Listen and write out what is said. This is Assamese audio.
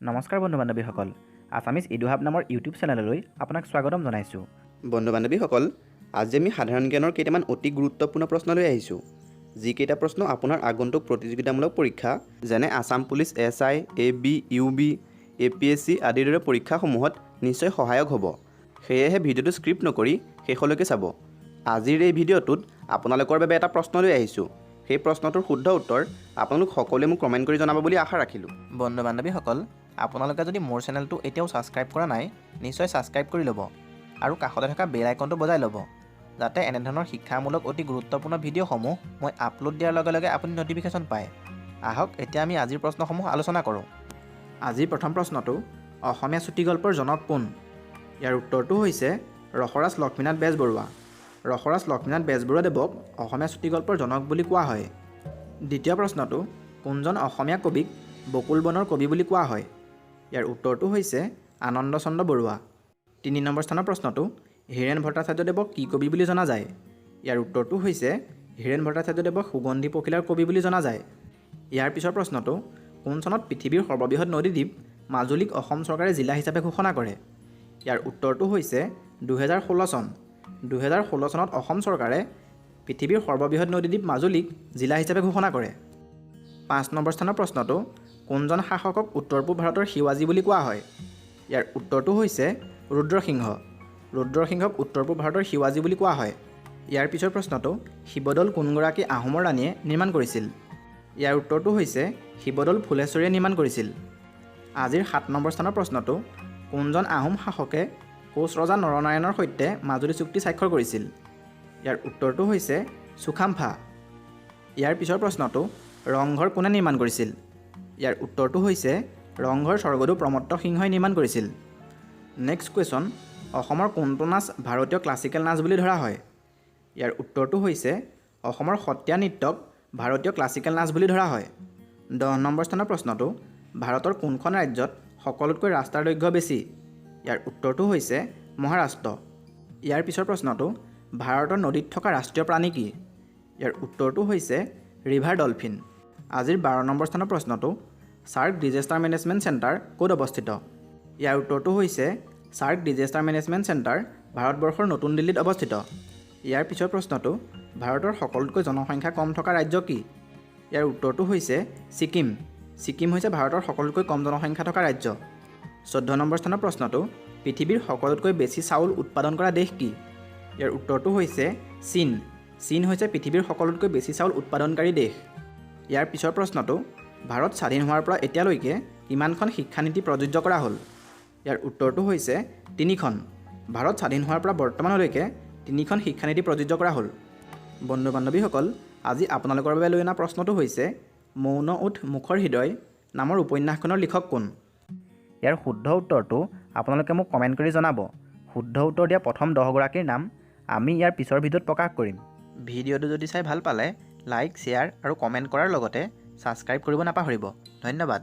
নমস্কাৰ বন্ধু বান্ধৱীসকল আছামিজ ইডুহাব নামৰ ইউটিউব চেনেললৈ আপোনাক স্বাগতম জনাইছোঁ। বন্ধু বান্ধৱীসকল আজি আমি সাধাৰণ জ্ঞানৰ কেইটামান অতি গুৰুত্বপূৰ্ণ প্ৰশ্ন লৈ আহিছোঁ। যিকেইটা প্ৰশ্ন আপোনাৰ আগন্তুক প্ৰতিযোগিতামূলক পৰীক্ষা যেনে Assam police SI, AB, UB, APSC আদিৰ দৰে পৰীক্ষাসমূহত নিশ্চয় সহায়ক হ'ব। সেয়েহে ভিডিঅ'টো স্ক্ৰিপ্ট নকৰি শেষলৈকে চাব। আজিৰ এই ভিডিঅ'টোত আপোনালোকৰ বাবে এটা প্ৰশ্ন লৈ আহিছোঁ। সেই প্ৰশ্নটোৰ শুদ্ধ উত্তৰ আপোনালোক সকলোৱে মোক কমেণ্ট কৰি জনাব বুলি আশা ৰাখিলোঁ। বন্ধু বান্ধৱীসকল আপোনালোকে যদি মোৰ চেনেলটো এতিয়াও ছাবস্ক্ৰাইব কৰা নাই নিশ্চয় ছাবস্ক্ৰাইব কৰি ল'ব আৰু কাষতে থকা বেল আইকনটো বজাই ল'ব যাতে এনেধৰণৰ শিক্ষামূলক অতি গুৰুত্বপূৰ্ণ ভিডিঅ'সমূহ মই আপলোড দিয়াৰ লগে লগে আপুনি নটিফিকেশ্যন পায়। আহক এতিয়া আমি আজিৰ প্ৰশ্নসমূহ আলোচনা কৰোঁ। আজিৰ প্ৰথম প্ৰশ্নটো অসমীয়া চুটিগল্পৰ জনক কোন? ইয়াৰ উত্তৰটো হৈছে ৰসৰাজ লক্ষ্মীনাথ বেজবৰুৱা। ৰসৰাজ লক্ষ্মীনাথ বেজবৰুৱাদেৱক অসমীয়া চুটিগল্পৰ জনক বুলি কোৱা হয়। দ্বিতীয় প্ৰশ্নটো কোনজন অসমীয়া কবিক বকুল বনৰ কবি বুলি কোৱা হয়? ইয়াৰ উত্তৰটো হৈছে আনন্দ চন্দ্ৰ বৰুৱা। 3 নম্বৰ স্থানৰ প্ৰশ্নটো হীৰেণ ভট্টাচাৰ্যদেৱক কি কবি বুলি জনা যায়? ইয়াৰ উত্তৰটো হৈছে হীৰেণ ভট্টাচাৰ্যদেৱক সুগন্ধি পখিলাৰ কবি বুলি জনা যায়। ইয়াৰ পিছৰ প্ৰশ্নটো কোন চনত পৃথিৱীৰ সৰ্ববৃহৎ নদীদ্বীপ মাজুলীক অসম চৰকাৰে জিলা হিচাপে ঘোষণা কৰে? ইয়াৰ উত্তৰটো হৈছে 2016 চন। 2016 চনত অসম চৰকাৰে পৃথিৱীৰ সৰ্ববৃহৎ নদীদ্বীপ মাজুলীক জিলা হিচাপে ঘোষণা কৰে। 5 নম্বৰ স্থানৰ প্ৰশ্নটো কোনজন শাসকক উত্তৰ পূব ভাৰতৰ শিৱাজী বুলি কোৱা হয়? ইয়াৰ উত্তৰটো হৈছে ৰুদ্ৰসিংহ। ৰুদ্ৰসিংহক উত্তৰ পূব ভাৰতৰ শিৱাজী বুলি কোৱা হয়। ইয়াৰ পিছৰ প্ৰশ্নটো শিৱদৌল কোনগৰাকী আহোমৰ ৰাণীয়ে নিৰ্মাণ কৰিছিল? ইয়াৰ উত্তৰটো হৈছে শিৱদৌল ফুলেশ্বৰীয়ে নিৰ্মাণ কৰিছিল। আজিৰ 7 নম্বৰ স্থানৰ প্ৰশ্নটো কোনজন আহোম শাসকে কোচ ৰজা নৰনাৰায়ণৰ সৈতে মাজুলী চুক্তি স্বাক্ষৰ কৰিছিল? ইয়াৰ উত্তৰটো হৈছে চুকাম্ফা। ইয়াৰ পিছৰ প্ৰশ্নটো ৰংঘৰ কোনে নিৰ্মাণ কৰিছিল? ইয়াৰ উত্তৰটো হৈছে ৰংঘৰ স্বৰ্গদেউ প্ৰমত্ত সিংহই নিৰ্মাণ কৰিছিল। নেক্সট কুৱেশ্যন অসমৰ কোনটো নাচ ভাৰতীয় ক্লাছিকেল নাচ বুলি ধৰা হয়? ইয়াৰ উত্তৰটো হৈছে অসমৰ সত্ৰীয়া নৃত্যক ভাৰতীয় ক্লাছিকেল নাচ বুলি ধৰা হয়। 10 নম্বৰ স্থানৰ প্ৰশ্নটো ভাৰতৰ কোনখন ৰাজ্যত সকলোতকৈ ৰাস্তাৰ দৈৰ্ঘ্য বেছি? ইয়াৰ উত্তৰটো হৈছে মহাৰাষ্ট্ৰ। ইয়াৰ পিছৰ প্ৰশ্নটো ভাৰতৰ নদীত থকা ৰাষ্ট্ৰীয় প্ৰাণী কি? ইয়াৰ উত্তৰটো হৈছে ৰিভাৰ ডলফিন। আজিৰ 12 নম্বৰ স্থানৰ প্ৰশ্নটো চাৰ্ক ডিজাষ্টাৰ মেনেজমেণ্ট চেণ্টাৰ ক'ত অৱস্থিত? ইয়াৰ উত্তৰটো হৈছে চাৰ্ক ডিজাষ্টাৰ মেনেজমেণ্ট চেণ্টাৰ ভাৰতবৰ্ষৰ নতুন দিল্লীত অৱস্থিত। ইয়াৰ পিছৰ প্ৰশ্নটো ভাৰতৰ সকলোতকৈ জনসংখ্যা কম থকা ৰাজ্য কি? ইয়াৰ উত্তৰটো হৈছে ছিকিম। ছিকিম হৈছে ভাৰতৰ সকলোতকৈ কম জনসংখ্যা থকা ৰাজ্য। 14 নম্বৰ স্থানৰ প্ৰশ্নটো পৃথিৱীৰ সকলোতকৈ বেছি চাউল উৎপাদন কৰা দেশ কি? ইয়াৰ উত্তৰটো হৈছে চীন। চীন হৈছে পৃথিৱীৰ সকলোতকৈ বেছি চাউল উৎপাদনকাৰী দেশ। ইয়াৰ পিছৰ প্ৰশ্নটো ভাৰত স্বাধীন হোৱাৰ পৰা এতিয়ালৈকে কিমানখন শিক্ষানীতি প্ৰযোজ্য কৰা হ'ল? ইয়াৰ উত্তৰটো হৈছে 3খন। ভাৰত স্বাধীন হোৱাৰ পৰা বৰ্তমানলৈকে 3খন শিক্ষানীতি প্ৰযোজ্য কৰা হ'ল। বন্ধু বান্ধৱীসকল আজি আপোনালোকৰ বাবে লৈ অনা প্ৰশ্নটো হৈছে মৌন ওঁঠ মুখৰ হৃদয় নামৰ উপন্যাসখনৰ লিখক কোন? ইয়াৰ শুদ্ধ উত্তৰটো আপোনালোকে মোক কমেণ্ট কৰি জনাব। শুদ্ধ উত্তৰ দিয়া প্ৰথম 10 গৰাকীৰ নাম আমি ইয়াৰ পিছৰ ভিডিঅ'ত প্ৰকাশ কৰিম। ভিডিঅ'টো যদি চাই ভাল পালে লাইক, শ্বেয়াৰ আৰু কমেণ্ট কৰাৰ লগতে ছাবস্ক্ৰাইব কৰিব নাপাহৰিব। ধন্যবাদ।